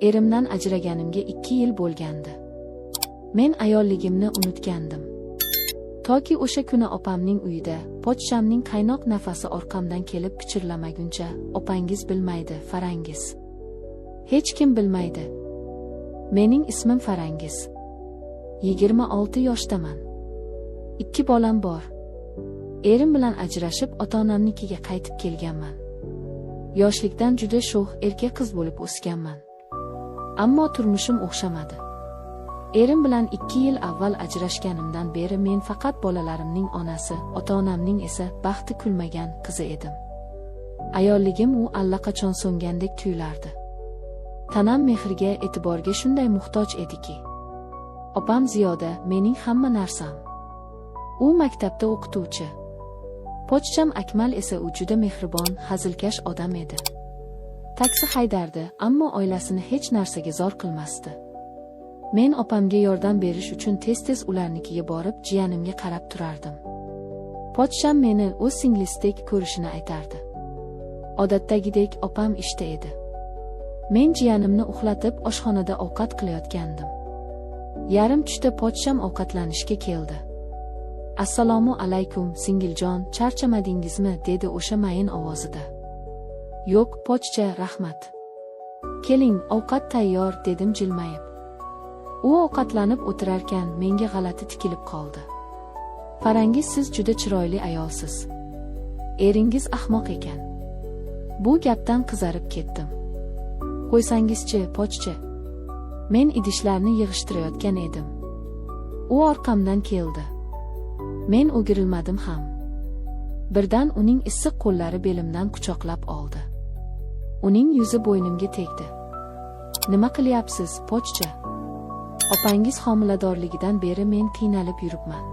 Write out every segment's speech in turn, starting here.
Erimdan ajraganimga 2 yil bo'lgandi. Men ayolligimni unutgandim. Toki o'sha kuni opamning uyida pochchamning qaynoq nafasi orqamdan kelib pichirlamaguncha, opangiz bilmaydi, Farangiz. Hech kim bilmaydi. Mening ismim Farangiz. 26 yoshdaman. 2 bolam bor. Erim bilan ajrashib, ota-onamnikiga qaytib kelganman. Yoshlikdan juda sho'x erkak qiz bo'lib o'sganman. Ammo turmushim o'xshamadi. Erim bilan 2 yil avval ajrashganimdan beri men faqat bolalarimning onasi, ota-onamning esa baxti kulmagan qizi edim. Ayolligim u allaqachon so'ngandek tuyulardi. Tanam mehrga, e'tiborga shunday muhtoj ediki. Opam Ziyoda mening hamma narsam. U maktabda o'qituvchi. Pochcham Akmal esa u juda mehribon, hazilkash odam edi. Taksi haydardi, ammo oilasini hech narsaga zor qilmasdi. Men opamga yordam berish uchun tez-tez ularnikiga borib, jiyanimga qarab turardim. Pochcham meni o'z singlisidek ko'rishini aytardi. Odatdagidek opam ishda edi. Men jiyanimni uxlatib oshxonada ovqat qilayotgandim. Yarim tushda pochcham ovqatlanishga keldi. Assalomu alaykum, singiljon, charchamadingizmi, dedi o'sha mayin ovozida. Yo'q, pochcha, rahmat. Keling, ovqat tayyor, dedim jilmayib. U ovqatlanib o'tirarkan, menga g'alati tikilib qoldi. Farangiz, siz juda chiroyli ayolsiz. Eringiz ahmoq ekan. Bu gapdan qizarib ketdim. Qo'ysangizchi, pochcha. Men idishlarni yig'ishtirayotgan edim. U orqamdan keldi. Men o'girilmadim ham. Birdan uning issiq qo'llari belimdan quchoqlab oldi. Uning yuzi bo'ynimga tegdi. Nima qilyapsiz, pochcha? Opangiz homiladorligidan beri men qiynalib yuribman.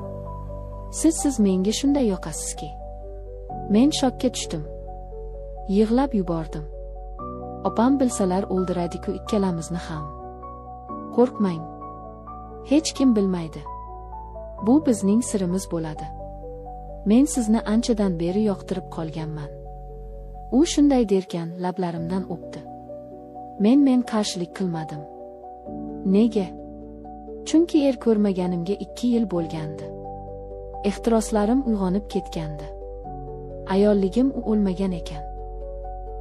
Siz menga shunday yoqasizki. Men shokka tushdim. Yig'lab yubordim. Opam bilsalar o'ldiradi-ku ikkalamizni ham. Qo'rqmang. Hech kim bilmaydi. Bu bizning sirimiz bo'ladi. Men sizni anchadan beri yoqtirib qolganman. U shunday derkan, lablarimdan o'pdi. Men qarshilik qilmadim. Nega? Chunki ko'rmaganimga 2 yil bo'lgandi. Ehtiroslarim uyg'onib ketgandi. Ayolligim u o'lmagan ekan.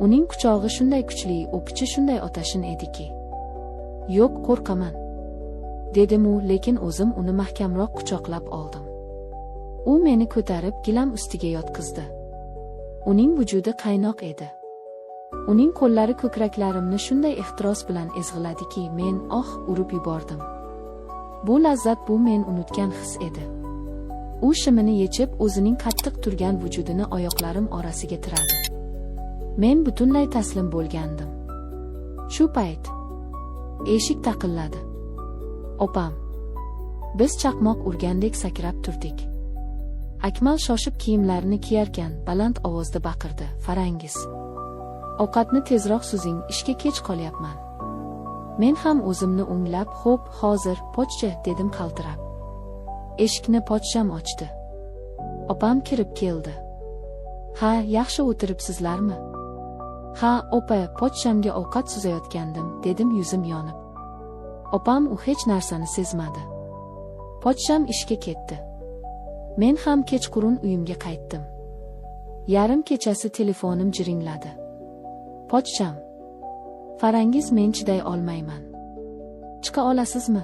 Uning quchog'i shunday kuchli, o'pichi shunday otashin ediki. Yo'q, qo'rqaman, dedim u, lekin o'zim uni mahkamroq quchoqlab oldim. U meni ko'tarib gilam ustiga yotqizdi. Uning vujudi qaynoq edi. Uning qo'llari ko'kraklarimni shunday ehtiros bilan ezg'iladiki, men urib yubordim. Bu lazzat, bu men unutgan his edi. U shimini yechib, o'zining qattiq turgan vujudini oyoqlarim orasiga tiradi. Men butunlay taslim bo'lgandim. Shu payt eshik taqilladi. Opam. Biz chaqmoq urgandek sakrab turdik. Akmal shoshib kiyimlarini kiyarkan, baland ovozda baqirdi. Farangiz, ovqatni tezroq suzing, ishga kech qolyapman. Men ham o'zimni o'nglab, xo'p, hozir, pochcha, dedim qaltirab. Eshikni pochcham ochdi. Opam kirib keldi. Ha, yaxshi o'tiribsizlarmi? Ha, opa, pochchamga ovqat suzayotgandim, dedim yuzim yonib. Opam u hech narsani sezmadi. Pochcham ishga ketdi. Men ham kechqurun uyimga qaytdim. Yarim kechasi telefonim jiringladi. Pochcham. Farangiz, men chiday olmayman. Chiqa olasizmi?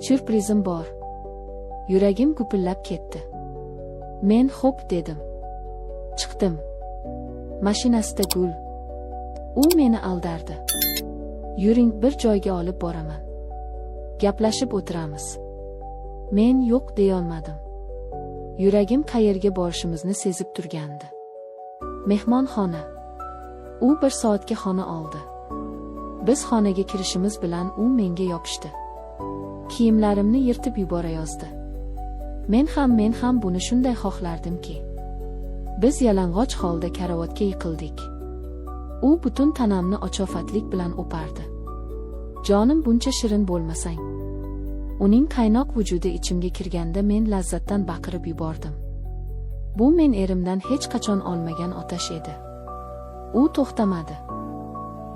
Syurprizim bor. Yuragim gupillab ketdi. Men xo'p dedim. Chiqdim. Mashinasida gul. U meni aldardi. Yuring, bir joyga olib boraman. Gaplashib o'tiramiz. Men yo'q deya olmadim. Yuragim qayerga borishimizni sezib turgandi. Mehmonxona. U 1 soatga xona oldi. Biz xonaga kirishimiz bilan u menga yopishdi. Kiyimlarimni yirtib yuborayozdi. Men ham buni shunday xohlardimki. Biz yalang'och holda karavotga yiqildik. U butun tanamni ochofatlik bilan o'pardi. Jonim, buncha shirin bo'lmasang. Uning qaynoq vujudi ichimga kirganda men lazzatdan baqirib yubordim. Bu men erimdan hech qachon olmagan otash edi. U to'xtamadi.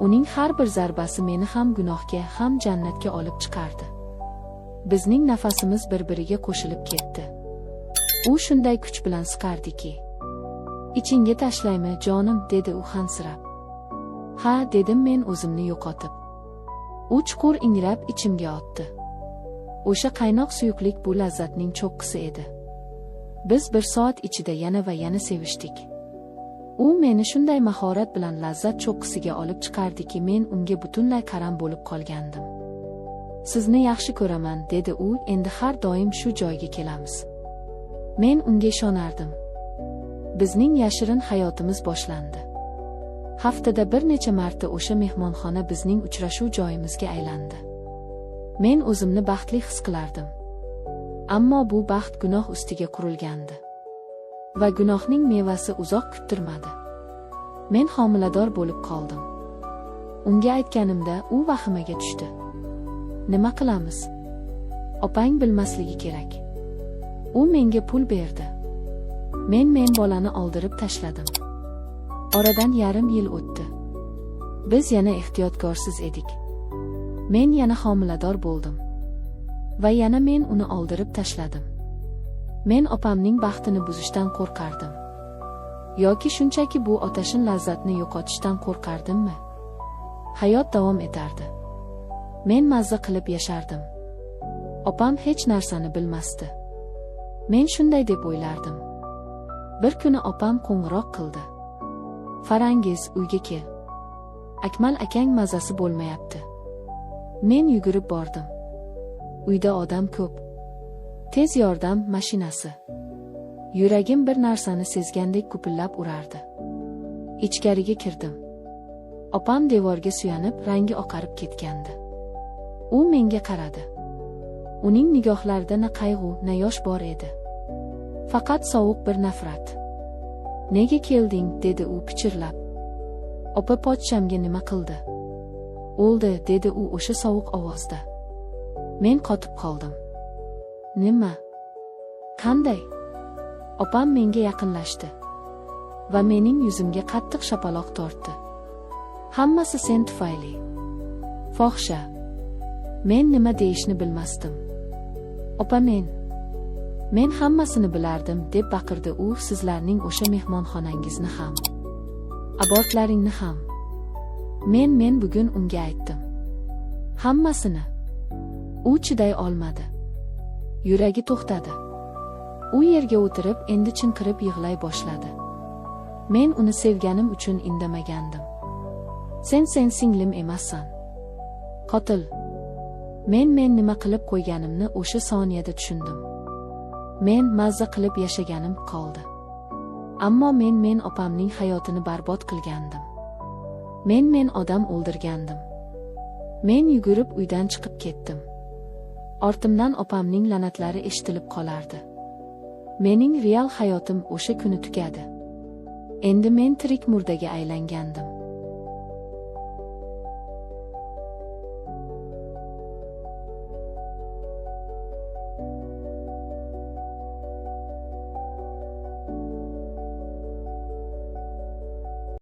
Uning har bir zarbasi meni ham gunohga, ham jannatga olib chiqardi. Bizning nafasimiz bir-biriga qo'shilib ketdi. U shunday kuch bilan siqardiki, "Ichingga tashlaymi, jonim?" dedi u hansirab. "Ha", dedim men o'zimni yo'qotib. U chuqur ingrab ichimga otdi. O'sha qaynoq suyuqlik bu lazzatning cho'qqisi edi. Biz 1 soat ichida yana va yana sevishdik. U meni shunday mahorat bilan lazzat cho'qqisiga olib chiqardiki, men unga butunlay qaram bo'lib qolgandim. "Sizni yaxshi ko'raman", dedi u, "endi har doim shu joyga kelamiz." Men unga ishonardim. Bizning yashirin hayotimiz boshlandi. Haftada bir necha marta o'sha mehmonxona bizning uchrashuv joyimizga aylandi. Men o'zimni baxtli his qilardim. Ammo bu baxt gunoh ustiga qurilgandi. Va gunohning mevasi uzoq kuttirmadi. Men homilador bo'lib qoldim. Unga aytganimda u vahimaga tushdi. "Nima qilamiz? Opang bilmasligi kerak." U menga pul berdi. Men bolani oldirib tashladim. Oradan yarim yil o'tdi. Biz yana ehtiyotkorsiz edik. Men yana homilador bo'ldim. Va yana men uni oldirib tashladim. Men opamning baxtini buzishdan qo'rqardim. Yoki shunchaki bu otashin lazzatni yo'qotishdan qo'rqardimmi? Hayot davom etardi. Men mazza qilib yashardim. Opam hech narsani bilmasdi. Men shunday deb o'ylardim. Bir kuni opam qo'ng'iroq qildi. "Farangiz, uyga kel. Akmal akang mazasi bo'lmayapti." Men yugurib bordim. Uyda odam ko'p. Tez yordam mashinasi. Yuragim bir narsani sezgandek gupillab urardi. Ichkariga kirdim. Opam devorga suyanib, rangi oqarib ketgandi. U menga qaradi. Uning nigohlarida na qayg'u, na yosh bor edi. Faqat sovuq bir nafrat. "Nega kelding?" dedi u pichirlab. "Opa podshamga nima qildi?" "O'ldi", dedi u o'sha sovuq ovozda. Men qotib qoldim. "Nima? Qanday?" Opam menga yaqinlashdi va mening yuzimga qattiq shapaloq tortdi. "Hammasi sen tufayli. Fohisha." Men nima deyishni bilmasdim. "Opa, men hammasini bilardim", deb baqirdi u, "sizlarning o'sha mehmonxonangizni ham, abortlaringni ham." Men bugun unga aytdim. Hammasini. U chiday olmadi. Yuragi to'xtadi. U yerga o'tirib, endi chinqirib yig'lay boshladi. Men uni sevganim uchun indamagandim. Sen singlim emassan. Qotil. Men nima qilib qo'yganimni o'sha soniyada tushundim. Men mazza qilib yashaganim qoldi. Ammo men opamning hayotini barbod qilgandim. Men odam o'ldirgandim. Men yugurib uydan chiqib ketdim. Ortimdan opamning la'natlari eshitilib qolardi. Mening real hayotim o'sha kuni tugadi. Endi men tirik murdaga aylangandim.